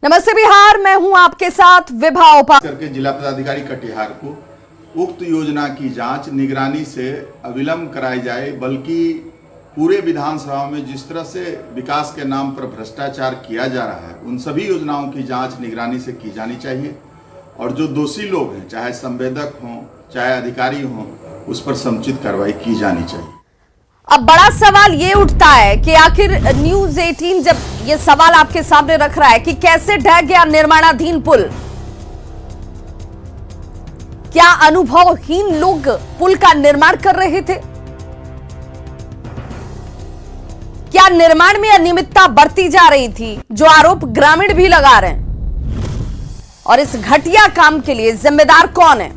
नमस्ते बिहार, मैं हूं आपके साथ विभा उपाध्याय करके जिला पदाधिकारी कटिहार को उक्त योजना की जांच निगरानी से अविलंब कराई जाए, बल्कि पूरे विधानसभा में जिस तरह से विकास के नाम पर भ्रष्टाचार किया जा रहा है उन सभी योजनाओं की जांच निगरानी से की जानी चाहिए और जो दोषी लोग हैं, चाहे संवेदक हों चाहे अधिकारी हों, उस पर समुचित कार्रवाई की जानी चाहिए। अब बड़ा सवाल ये उठता है कि आखिर न्यूज 18 जब ये सवाल आपके सामने रख रहा है कि कैसे ढह गया निर्माणाधीन पुल, क्या अनुभवहीन लोग पुल का निर्माण कर रहे थे? क्या निर्माण में अनियमितता बरती जा रही थी, जो आरोप ग्रामीण भी लगा रहे हैं? और इस घटिया काम के लिए जिम्मेदार कौन है?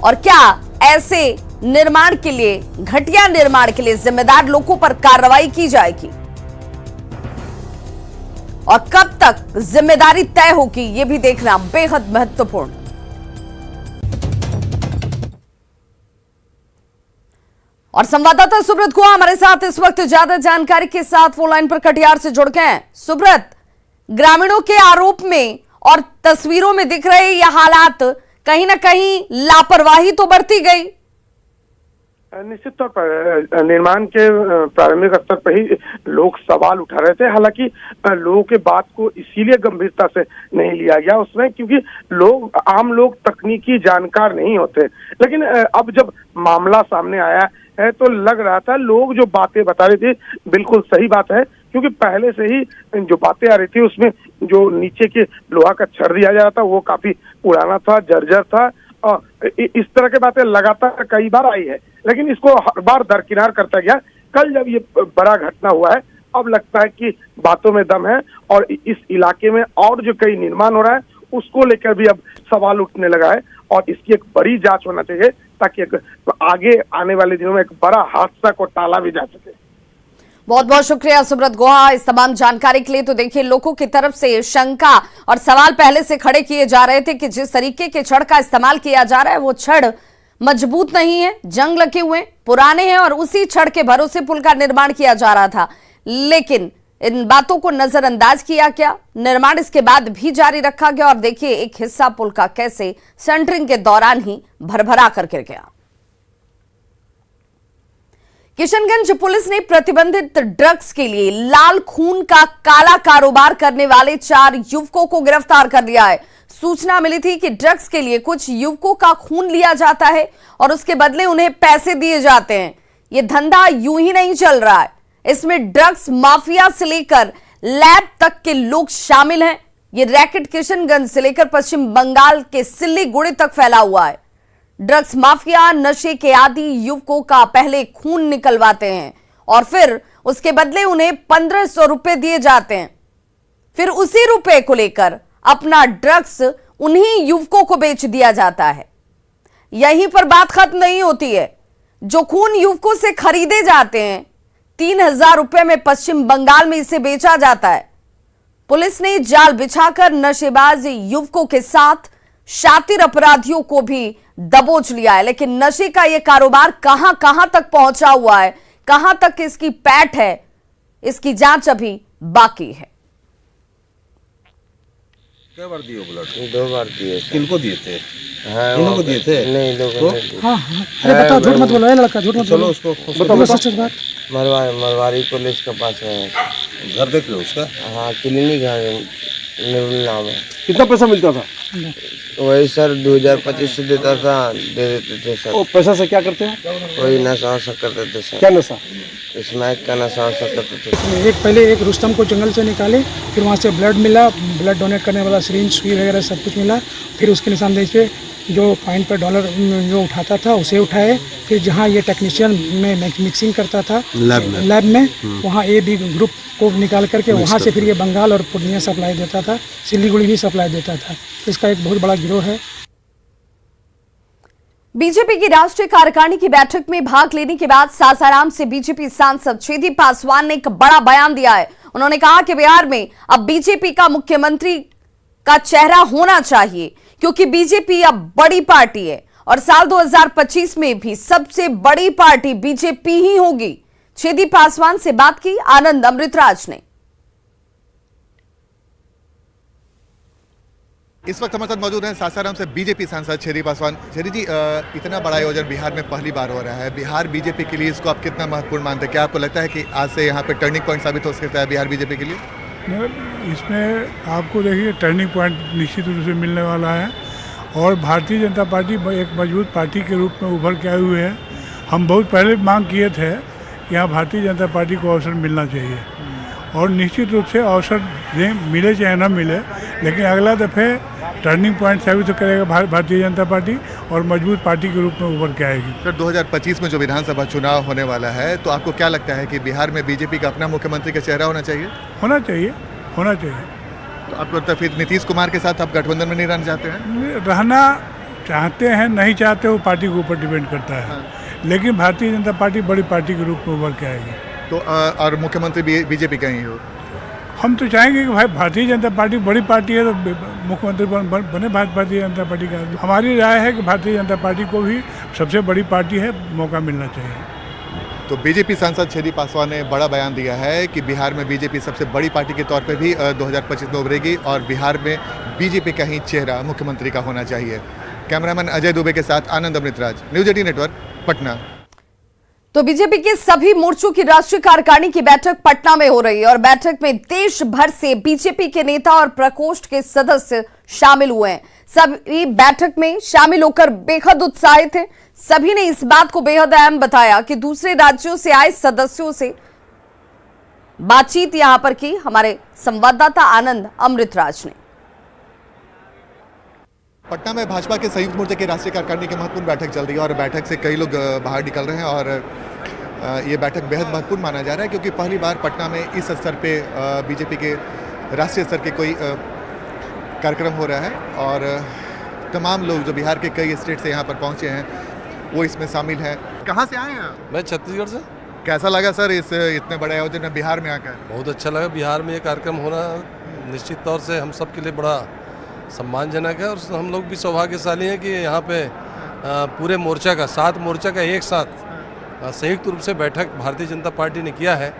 और क्या ऐसे निर्माण के लिए, घटिया निर्माण के लिए जिम्मेदार लोगों पर कार्रवाई की जाएगी और कब तक जिम्मेदारी तय होगी, यह भी देखना बेहद महत्वपूर्ण। और संवाददाता सुब्रत गुहा हमारे साथ इस वक्त ज्यादा जानकारी के साथ फोन लाइन पर कटिहार से जुड़ गए हैं। सुब्रत, ग्रामीणों के आरोप में और तस्वीरों में दिख रहे ये हालात, कहीं ना कहीं लापरवाही तो बरती गई। निश्चित तौर पर निर्माण के प्रारंभिक स्तर पर ही लोग सवाल उठा रहे थे। हालांकि लोगों के बात को इसीलिए गंभीरता से नहीं लिया गया उसमें क्योंकि आम लोग तकनीकी जानकार नहीं होते। लेकिन अब जब मामला सामने आया है तो लग रहा था लोग जो बातें बता रहे थे बिल्कुल सही बात है, क्योंकि पहले से ही जो बातें आ रही थी उसमें जो नीचे के लोहा का छड़ दिया जा रहा था वो काफी पुराना था, जर्जर था और इस तरह की बातें लगातार कई बार आई है, लेकिन इसको हर बार दरकिनार करता गया। कल जब ये बड़ा घटना हुआ है, अब लगता है कि बातों में दम है और इस इलाके में और जो कई निर्माण हो रहा है उसको लेकर भी अब सवाल उठने लगा है और इसकी एक बड़ी जांच होना चाहिए ताकि आगे आने वाले दिनों में एक बड़ा हादसा को टाला भी जा सके। बहुत बहुत शुक्रिया सुब्रत गुहा इस तमाम जानकारी के लिए। तो देखिए, लोगों की तरफ से शंका और सवाल पहले से खड़े किए जा रहे थे कि जिस तरीके के छड़ का इस्तेमाल किया जा रहा है वो छड़ मजबूत नहीं है, जंग लगे हुए, पुराने हैं और उसी छड़ के भरोसे पुल का निर्माण किया जा रहा था। लेकिन इन बातों को नजरअंदाज किया गया, निर्माण इसके बाद भी जारी रखा गया और देखिए एक हिस्सा पुल का कैसे सेंटरिंग के दौरान ही भरभरा कर गिर गया। किशनगंज पुलिस ने प्रतिबंधित ड्रग्स के लिए लाल खून का काला कारोबार करने वाले 4 युवकों को गिरफ्तार कर लिया है। सूचना मिली थी कि ड्रग्स के लिए कुछ युवकों का खून लिया जाता है और उसके बदले उन्हें पैसे दिए जाते हैं। यह धंधा यूं ही नहीं चल रहा है, इसमें ड्रग्स माफिया से लेकर लैब तक के लोग शामिल हैं। यह रैकेट किशनगंज से लेकर पश्चिम बंगाल के सिल्लीगुड़ी तक फैला हुआ है। ड्रग्स माफिया नशे के आदि युवकों का पहले खून निकलवाते हैं और फिर उसके बदले उन्हें 1500 रुपए दिए जाते हैं। फिर उसी रुपए को लेकर अपना ड्रग्स उन्हीं युवकों को बेच दिया जाता है। यहीं पर बात खत्म नहीं होती है। जो खून युवकों से खरीदे जाते हैं 3000 रुपए में पश्चिम बंगाल में इसे बेचा जाता है। पुलिस ने जाल बिछाकर नशेबाज युवकों के साथ शातिर अपराधियों को भी दबोच लिया है। लेकिन नशे का यह कारोबार कहां कहां तक पहुंचा हुआ है, कहां तक इसकी पैठ है, इसकी जांच अभी बाकी है। क्या बार दिए ब्लड? 2 बार दिए। किनको दिए थे? हाँ, इन्हों को दिए थे? नहीं, लोगों ने दिए। हाँ हाँ, अरे बताओ, झूठ मत बोलो, लड़का झूठ मत चलो बोलो, उसको बताओ सच बात। मरवारी पुलिस के पास है। घर देख लो उसका। हाँ, क्लिनिक है, नुरुल नाम है। कितना पैसा मिलता था? वही सर 2025 से देता था, दे देते थे सर। वो पैसा से क्या करते हैं? वही नशा वशा करते थे सर। क्या नशा? स्मैक का नशा वशा करते थे। पहले एक रुस्तम को जंगल से निकाले, फिर वहाँ से ब्लड मिला, ब्लड डोनेट करने वाला सिरिंज, सुई वगैरह सब कुछ मिला। फिर उसके निशानदेही पे जो पॉइंट पर डॉलर जो उठाता था उसे उठाए। फिर जहाँ ये टेक्नीशियन में मिक्सिंग करता था लैब में वहाँ A-B ग्रुप को निकाल करके वहाँ से फिर ये बंगाल और पूर्णिया सप्लाई देता था, सिल्लीगुड़ी भी सप्लाई देता था। इसका एक बहुत बड़ा गिरोह है। बीजेपी की राष्ट्रीय कार्यकारिणी की बैठक में भाग लेने के बाद सासाराम से बीजेपी सांसद छेदी पासवान ने एक बड़ा बयान दिया है। उन्होंने कहा कि बिहार में अब बीजेपी का मुख्यमंत्री का चेहरा होना चाहिए, क्योंकि बीजेपी अब बड़ी पार्टी है और साल 2025 में भी सबसे बड़ी पार्टी बीजेपी ही होगी। छेदी पासवान से बात की आनंद अमृतराज ने। इस वक्त हमारे साथ मौजूद हैं सासाराम से बीजेपी सांसद छेदी पासवान। छेदी जी, इतना बड़ा आयोजन बिहार में पहली बार हो रहा है। बिहार बीजेपी के लिए इसको आप कितना महत्वपूर्ण मानते हैं? क्या आपको लगता है कि आज से यहाँ पे टर्निंग पॉइंट साबित हो सकता है बिहार बीजेपी के लिए? इसमें आपको देखिए टर्निंग पॉइंट निश्चित रूप से मिलने वाला है और भारतीय जनता पार्टी एक मजबूत पार्टी के रूप में उभर के आई हुई है। हम बहुत पहले मांग किए थे कि यहाँ भारतीय जनता पार्टी को अवसर मिलना चाहिए और निश्चित रूप से अवसर मिले चाहे न मिले, लेकिन अगला दफ़े टर्निंग पॉइंट साबित करेगा भारतीय जनता पार्टी और मजबूत पार्टी के रूप में उभर के आएगी। सर, 2025 में जो विधानसभा चुनाव होने वाला है, तो आपको क्या लगता है कि बिहार में बीजेपी का अपना मुख्यमंत्री का चेहरा होना चाहिए? होना चाहिए, होना चाहिए। तो आपको लगता है फिर नीतीश कुमार के साथ आप गठबंधन में नहीं रहना चाहते हैं? रहना चाहते हैं नहीं चाहते वो पार्टी के ऊपर डिपेंड करता है, लेकिन भारतीय जनता पार्टी बड़ी पार्टी के रूप में उभर के आएगी। तो और मुख्यमंत्री बीजेपी का ही हो? हम तो चाहेंगे कि भाई भारतीय जनता पार्टी बड़ी पार्टी है तो मुख्यमंत्री बने भारतीय जनता पार्टी का। हमारी राय है कि भारतीय जनता पार्टी को भी सबसे बड़ी पार्टी है, मौका मिलना चाहिए। तो बीजेपी सांसद छेदी पासवान ने बड़ा बयान दिया है कि बिहार में बीजेपी सबसे बड़ी पार्टी के तौर पे भी 2025 में उभरेगी और बिहार में बीजेपी का ही चेहरा मुख्यमंत्री का होना चाहिए। कैमरामैन अजय दुबे के साथ आनंद अमृतराज, न्यूज 18 नेटवर्क, पटना। तो बीजेपी के सभी मोर्चों की राष्ट्रीय कार्यकारिणी की बैठक पटना में हो रही है और बैठक में देश भर से बीजेपी के नेता और प्रकोष्ठ के सदस्य शामिल हुए हैं। सभी बैठक में शामिल होकर बेहद उत्साहित हैं। सभी ने इस बात को बेहद अहम बताया कि दूसरे राज्यों से आए सदस्यों से बातचीत यहां पर की हमारे संवाददाता आनंद अमृतराज ने। पटना में भाजपा के संयुक्त मोर्चे की राष्ट्रीय कार्यकारिणी की महत्वपूर्ण बैठक चल रही है और बैठक से कई लोग बाहर निकल रहे हैं और ये बैठक बेहद महत्वपूर्ण माना जा रहा है क्योंकि पहली बार पटना में इस स्तर पे बीजेपी के राष्ट्रीय स्तर के कोई कार्यक्रम हो रहा है और तमाम लोग जो बिहार के कई स्टेट से यहाँ पर पहुँचे हैं वो इसमें शामिल हैं। कहाँ से आए हैं? मैं छत्तीसगढ़ से। कैसा लगा सर इस इतने बड़े आयोजन में बिहार में आकर? बहुत अच्छा लगा। बिहार में ये कार्यक्रम होना निश्चित तौर से हम सब के लिए बड़ा सम्मानजनक है और हम लोग भी सौभाग्यशाली हैं कि यहाँ पे पूरे मोर्चा का 7 मोर्चा का एक साथ संयुक्त रूप से बैठक भारतीय जनता पार्टी ने किया है,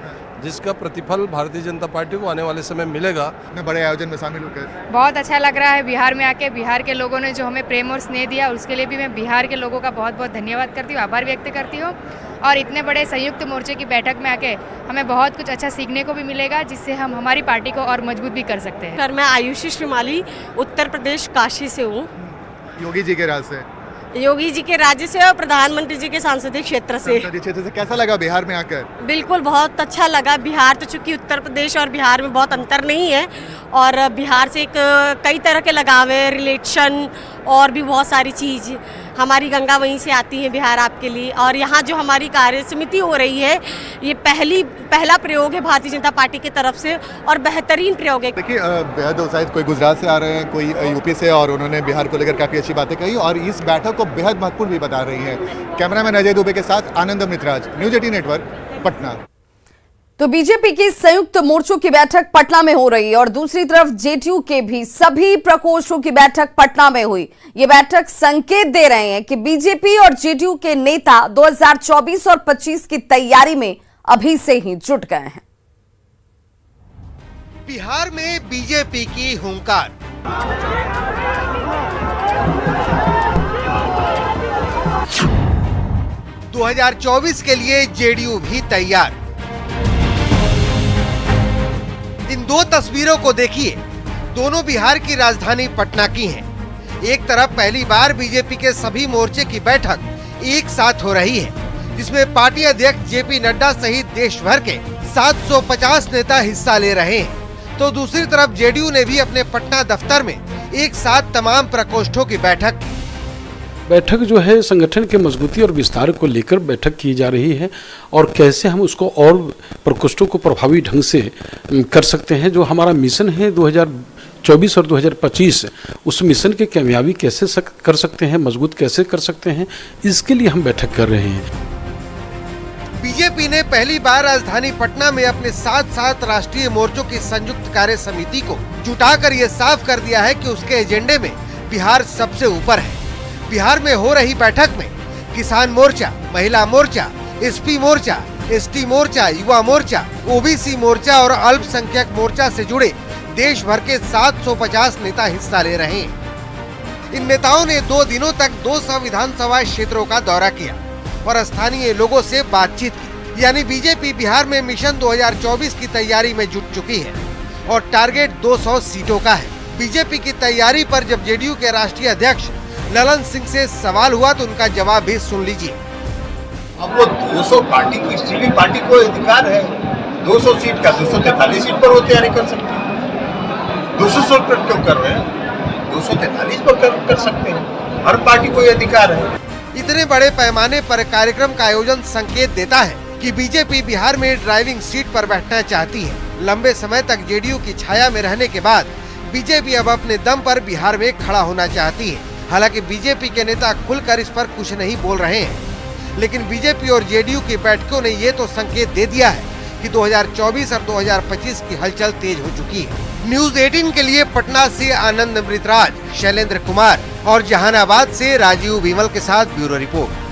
जिसका प्रतिफल भारतीय जनता पार्टी को आने वाले समय मिलेगा। इतने बड़े आयोजन में शामिल होकर बहुत अच्छा लग रहा है। बिहार में आके बिहार के लोगों ने जो हमें प्रेम और स्नेह दिया उसके लिए भी मैं बिहार के लोगों का बहुत बहुत धन्यवाद करती हूँ, आभार व्यक्त करती हूँ। और इतने बड़े संयुक्त मोर्चे की बैठक में आके हमें बहुत कुछ अच्छा सीखने को भी मिलेगा, जिससे हम हमारी पार्टी को और मजबूत भी कर सकते हैं। सर, मैं आयुषी श्रीमाली उत्तर प्रदेश काशी से हूँ। योगी जी के राज से? योगी जी के राज्य से और प्रधानमंत्री जी के सांसदीय क्षेत्र से। कैसा लगा बिहार में आकर? बिल्कुल बहुत अच्छा लगा। बिहार तो चूंकि उत्तर प्रदेश और बिहार में बहुत अंतर नहीं है और बिहार से कई तरह के लगाव है, रिलेशन और भी बहुत सारी चीज़। हमारी गंगा वहीं से आती है बिहार आपके लिए और यहाँ जो हमारी कार्य समिति हो रही है ये पहला प्रयोग है भारतीय जनता पार्टी की तरफ से और बेहतरीन प्रयोग है। देखिए, बेहद उत्साहित कोई गुजरात से आ रहे हैं, कोई यूपी से और उन्होंने बिहार को लेकर काफ़ी अच्छी बातें कही और इस बैठक को बेहद महत्वपूर्ण भी बता रही है। कैमरामैन अजय दुबे के साथ आनंद अमृतराज, न्यूज 18 नेटवर्क, पटना। तो बीजेपी की संयुक्त मोर्चों की बैठक पटना में हो रही है और दूसरी तरफ जेडीयू के भी सभी प्रकोष्ठों की बैठक पटना में हुई। ये बैठक संकेत दे रहे हैं कि बीजेपी और जेडीयू के नेता 2024 और 25 की तैयारी में अभी से ही जुट गए हैं। बिहार में बीजेपी की हुंकार, दो 2024 के लिए जेडीयू भी तैयार। इन दो तस्वीरों को देखिए, दोनों बिहार की राजधानी पटना की हैं। एक तरफ पहली बार बीजेपी के सभी मोर्चे की बैठक एक साथ हो रही है, जिसमें पार्टी अध्यक्ष जेपी नड्डा सहित देश भर के 750 नेता हिस्सा ले रहे हैं। तो दूसरी तरफ जेडीयू ने भी अपने पटना दफ्तर में एक साथ तमाम प्रकोष्ठों की बैठक की। बैठक जो है संगठन के मजबूती और विस्तार को लेकर बैठक की जा रही है और कैसे हम उसको और प्रकोष्ठों को प्रभावी ढंग से कर सकते हैं। जो हमारा मिशन है 2024 और 2025, उस मिशन की कामयाबी कैसे कर सकते हैं, मजबूत कैसे कर सकते हैं, इसके लिए हम बैठक कर रहे हैं। बीजेपी ने पहली बार राजधानी पटना में अपने 7 राष्ट्रीय मोर्चों की संयुक्त कार्य समिति को जुटाकर ये साफ कर दिया है कि उसके एजेंडे में बिहार सबसे ऊपर है। बिहार में हो रही बैठक में किसान मोर्चा, महिला मोर्चा, एसपी मोर्चा, एसटी मोर्चा, युवा मोर्चा, ओबीसी मोर्चा और अल्पसंख्यक मोर्चा से जुड़े देश भर के 750 नेता हिस्सा ले रहे हैं। इन नेताओं ने 2 दिनों तक 200 विधानसभा क्षेत्रों का दौरा किया और स्थानीय लोगों से बातचीत की। यानी बीजेपी बिहार में मिशन 2024 की तैयारी में जुट चुकी है और टारगेट 200 सीटों का है। बीजेपी की तैयारी पर जब जेडीयू के राष्ट्रीय अध्यक्ष ललन सिंह से सवाल हुआ तो उनका जवाब भी सुन लीजिए। अब वो 200 पार्टी की, किसी भी पार्टी को अधिकार है 200 सीट का, 243 सीट पर वो तैयारी कर सकते हैं। 200 सीट पर क्यों कर रहे हैं, 243 पर कर सकते हैं। हर पार्टी को ये अधिकार है। इतने बड़े पैमाने पर कार्यक्रम का आयोजन संकेत देता है कि बीजेपी बिहार में ड्राइविंग सीट पर बैठना चाहती है। लंबे समय तक जेडीयू की छाया में रहने के बाद बीजेपी अब अपने दम पर बिहार में खड़ा होना चाहती है। हालांकि बीजेपी के नेता खुलकर इस पर कुछ नहीं बोल रहे हैं, लेकिन बीजेपी और जेडीयू की बैठकों ने ये तो संकेत दे दिया है कि 2024 और 2025 की हलचल तेज हो चुकी है। न्यूज 18 के लिए पटना से आनंद अमृतराज, शैलेंद्र कुमार और जहानाबाद से राजीव विमल के साथ ब्यूरो रिपोर्ट।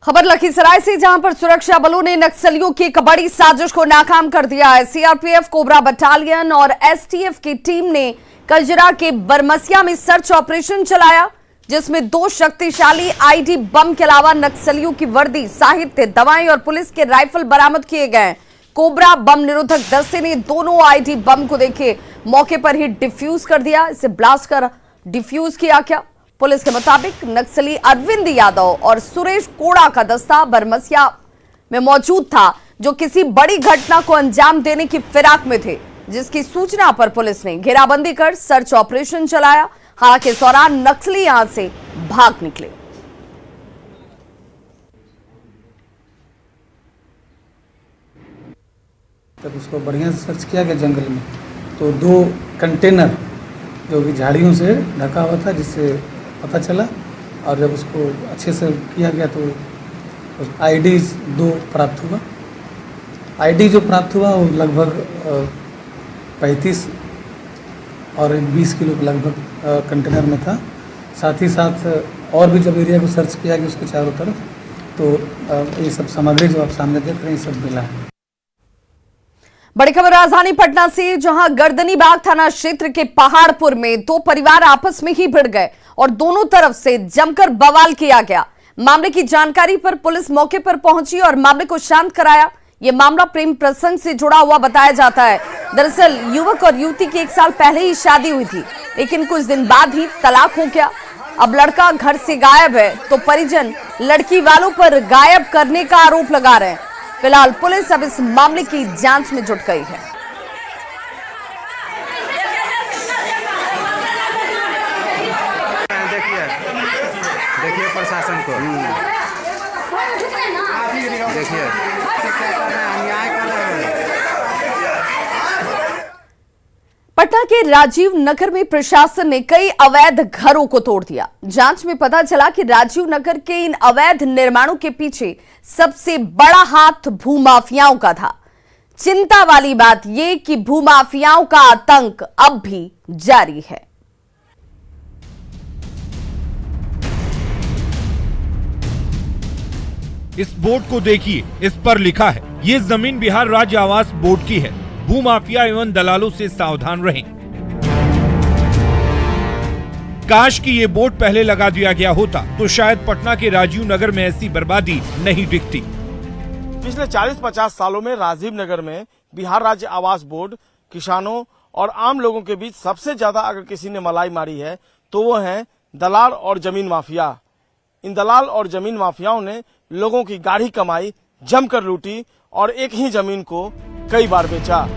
खबर लखीसराय से, जहां पर सुरक्षा बलों ने नक्सलियों की एक बड़ी साजिश को नाकाम कर दिया है। सीआरपीएफ, कोबरा बटालियन और एसटीएफ की टीम ने कजरा के बरमसिया में सर्च ऑपरेशन चलाया, जिसमें 2 शक्तिशाली आईडी बम के अलावा नक्सलियों की वर्दी, साहित्य, दवाएं और पुलिस के राइफल बरामद किए गए। कोबरा बम निरोधक दस्ते ने दोनों आईडी बम को देखे मौके पर ही डिफ्यूज कर दिया। इसे ब्लास्ट कर डिफ्यूज किया गया। पुलिस के मुताबिक नक्सली अरविंद यादव और सुरेश कोड़ा का दस्ता बरमसिया में मौजूद था, जो किसी बड़ी घटना को अंजाम देने की फिराक में थे, जिसकी सूचना पर पुलिस ने घेराबंदी कर सर्च ऑपरेशन चलाया। हालांकि इस दौरान नक्सली यहां से भाग निकले। तब उसको बढ़िया से सर्च किया गया जंगल में, तो 2 कंटेनर जो कि झाड़ियों से ढका हुआ था, जिससे पता चला। और जब उसको अच्छे से किया गया तो आईडी 2 प्राप्त हुआ। आईडी जो प्राप्त हुआ वो लगभग 35 और 20 किलो के लगभग कंटेनर में था। साथ ही साथ और भी जब एरिया को सर्च किया गया उसके चारों तरफ, तो ये सब सामग्री जो आप सामने देख रहे हैं सब मिला है। बड़ी खबर राजधानी पटना से, जहां गर्दनीबाग थाना क्षेत्र के पहाड़पुर में 2 परिवार आपस में ही भिड़ गए और दोनों तरफ से जमकर बवाल किया गया। मामले की जानकारी पर पुलिस मौके पर पहुंची और मामले को शांत कराया। यह मामला प्रेम प्रसंग से जुड़ा हुआ बताया जाता है। दरअसल युवक और युवती की 1 साल पहले ही शादी हुई थी, लेकिन कुछ दिन बाद ही तलाक हो गया। अब लड़का घर से गायब है, तो परिजन लड़की वालों पर गायब करने का आरोप लगा रहे हैं। फिलहाल पुलिस अब इस मामले की जांच में जुट गई है। देखिए प्रशासन को, देखिए अन्याय कर रहे हैं। पटना के राजीव नगर में प्रशासन ने कई अवैध घरों को तोड़ दिया। जांच में पता चला कि राजीव नगर के इन अवैध निर्माणों के पीछे सबसे बड़ा हाथ भूमाफियाओं का था। चिंता वाली बात यह कि भूमाफियाओं का आतंक अब भी जारी है। इस बोर्ड को देखिए, इस पर लिखा है, ये जमीन बिहार राज्य आवास बोर्ड की है। भूमाफिया एवं दलालों से सावधान रहें। काश कि ये बोर्ड पहले लगा दिया गया होता तो शायद पटना के राजीव नगर में ऐसी बर्बादी नहीं दिखती। पिछले 40-50 सालों में राजीव नगर में बिहार राज्य आवास बोर्ड किसानों और आम लोगों के बीच सबसे ज्यादा अगर किसी ने मलाई मारी है तो वो है दलाल और जमीन माफिया। इन दलाल और जमीन माफियाओं ने लोगों की गाढ़ी कमाई जमकर लूटी और एक ही जमीन को कई बार बेचा।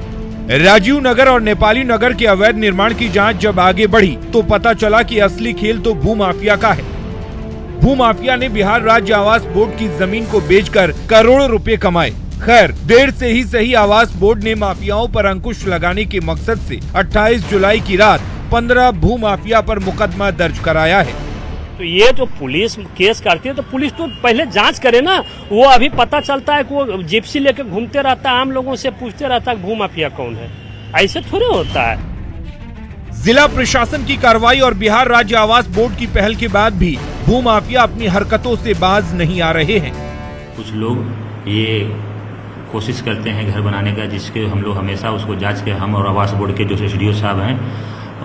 राजीव नगर और नेपाली नगर के अवैध निर्माण की जांच जब आगे बढ़ी तो पता चला कि असली खेल तो भूमाफिया का है। भूमाफिया ने बिहार राज्य आवास बोर्ड की जमीन को बेचकर करोड़ों रुपए कमाए। खैर, देर से ही सही आवास बोर्ड ने माफियाओं पर अंकुश लगाने के मकसद से 28 जुलाई की रात 15 भूमाफिया पर मुकदमा दर्ज कराया है। तो ये जो पुलिस केस करती है तो पुलिस तो पहले जांच करे ना। वो अभी पता चलता है कि वो जिप्सी लेकर घूमते रहता है, आम लोगों से पूछते रहता है भूमाफिया कौन है। ऐसे थोड़े होता है। जिला प्रशासन की कार्रवाई और बिहार राज्य आवास बोर्ड की पहल के बाद भी भूमाफिया अपनी हरकतों से बाज नहीं आ रहे हैं। कुछ लोग ये कोशिश करते हैं घर बनाने का, जिसके हम लोग हमेशा उसको जांच के, हम और आवास बोर्ड के जो SDO साहब हैं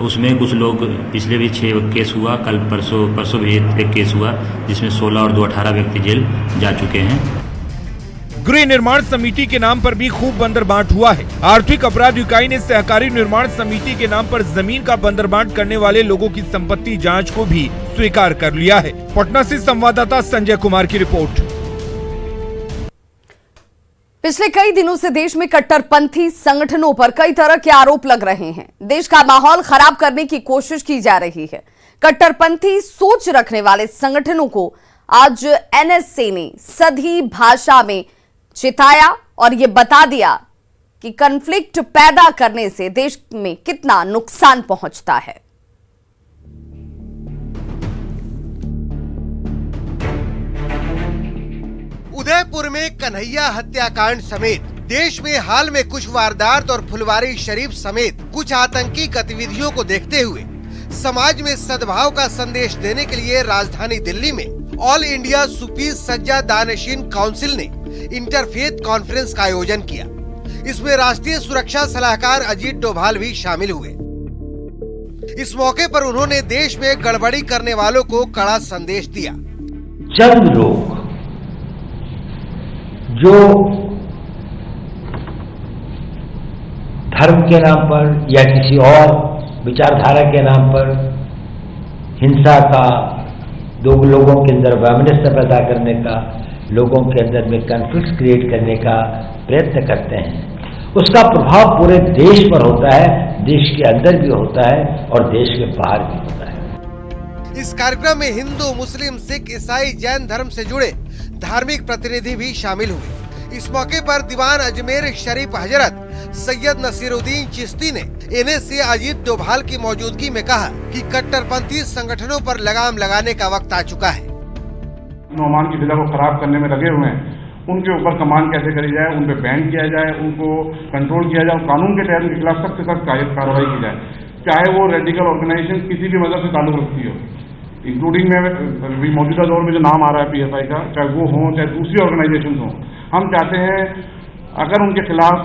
उसमें कुछ लोग पिछले भी 6 केस हुआ, कल परसों भी एक केस हुआ जिसमें 16 और 2 18 व्यक्ति जेल जा चुके हैं। गृह निर्माण समिति के नाम पर भी खूब बंदरबांट हुआ है। आर्थिक अपराध इकाई ने सहकारी निर्माण समिति के नाम पर जमीन का बंदरबांट करने वाले लोगों की संपत्ति जांच को भी स्वीकार कर लिया है। पटना से संवाददाता संजय कुमार की रिपोर्ट। पिछले कई दिनों से देश में कट्टरपंथी संगठनों पर कई तरह के आरोप लग रहे हैं। देश का माहौल खराब करने की कोशिश की जा रही है। कट्टरपंथी सोच रखने वाले संगठनों को आज एनएसए ने सधी भाषा में चिताया और ये बता दिया कि कॉन्फ्लिक्ट पैदा करने से देश में कितना नुकसान पहुंचता है। उदयपुर में कन्हैया हत्याकांड समेत देश में हाल में कुछ वारदात और फुलवारी शरीफ समेत कुछ आतंकी गतिविधियों को देखते हुए समाज में सद्भाव का संदेश देने के लिए राजधानी दिल्ली में ऑल इंडिया सुफी सज्जा दानशीन काउंसिल ने इंटरफेथ कॉन्फ्रेंस का आयोजन किया। इसमें राष्ट्रीय सुरक्षा सलाहकार अजीत डोभाल भी शामिल हुए। इस मौके पर उन्होंने देश में गड़बड़ी करने वालों को कड़ा संदेश दिया। चंद लोग जो धर्म के नाम पर या किसी और विचारधारा के नाम पर हिंसा का, दो लोगों के अंदर वैमनस्य पैदा करने का, लोगों के अंदर में कॉन्फ्लिक्ट क्रिएट करने का प्रयत्न करते हैं, उसका प्रभाव पूरे देश पर होता है, देश के अंदर भी होता है और देश के बाहर भी होता है। इस कार्यक्रम में हिंदू, मुस्लिम, सिख, ईसाई, जैन धर्म से जुड़े धार्मिक प्रतिनिधि भी शामिल हुए। इस मौके पर दीवान अजमेर शरीफ हजरत सैयद नसीरुद्दीन चिश्ती ने एनएसए अजीत डोभाल की मौजूदगी में कहा कि कट्टरपंथी संगठनों पर लगाम लगाने का वक्त आ चुका है। नौमान की फिजा को खराब करने में लगे हुए हैं, उनके ऊपर कमान कैसे करी जाए, उन पे बैन किया जाए, उनको कंट्रोल किया जाए, कानून के तहत उनके खिलाफ सख्त से सख्त कार्रवाई की जाए, चाहे वो रेडिकल ऑर्गेनाइजेशन किसी भी मजहब से ताल्लुक रखती हो, इंक्लूडिंग में मौजूदा दौर में जो नाम आ रहा है पीएफआई का, चाहे वो हो चाहे दूसरी ऑर्गेनाइजेशन हो। हम चाहते हैं अगर उनके खिलाफ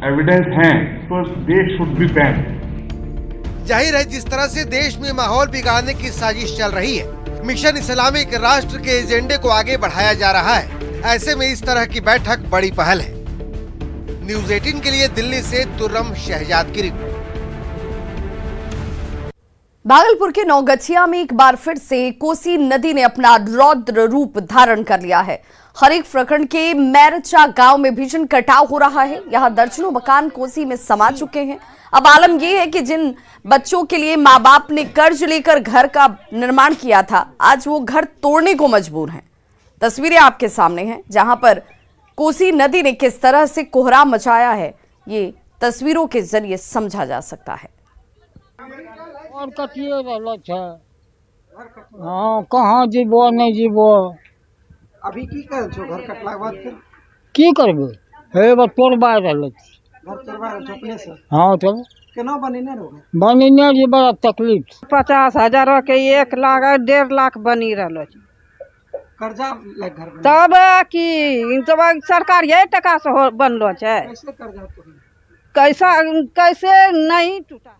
एविडेंस हैं तो देश शुड बी बैन। जाहिर है जिस तरह से देश में माहौल बिगाड़ने की साजिश चल रही है, मिशन इस्लामिक राष्ट्र के एजेंडे को आगे बढ़ाया जा रहा है। ऐसे में इस तरह की बैठक बड़ी पहल है। न्यूज़ 18 के लिए दिल्ली से तुर्रम शहजाद की रिपोर्ट। भागलपुर के नौगछिया में एक बार फिर से कोसी नदी ने अपना रौद्र रूप धारण कर लिया है। हरेक प्रखंड के मैरचा गांव में भीषण कटाव हो रहा है। यहां दर्जनों मकान कोसी में समा चुके हैं। अब आलम यह है कि जिन बच्चों के लिए माँ बाप ने कर्ज लेकर घर का निर्माण किया था, आज वो घर तोड़ने को मजबूर हैं। तस्वीरें आपके सामने हैं जहां पर कोसी नदी ने किस तरह से कोहराम मचाया है, ये तस्वीरों के जरिए समझा जा सकता है। और कटिए हाँ, कहाँ जीबो नहीं जीबो। अभी की कर छो घर कटला के बाद फिर की करबे हे बस तोड़बा रहल घर तोड़बा अपने से। हाँ तब केना बनेने रहो बनेने जी बड़ा तकलीफ। 50,000 के 1 लाख 1.5 लाख बनी रहलो कर्जा लग घर तब की तब सरकार ये टका से बनलो छै। कैसे कर्जा कैसा कैसे नहीं टूटा।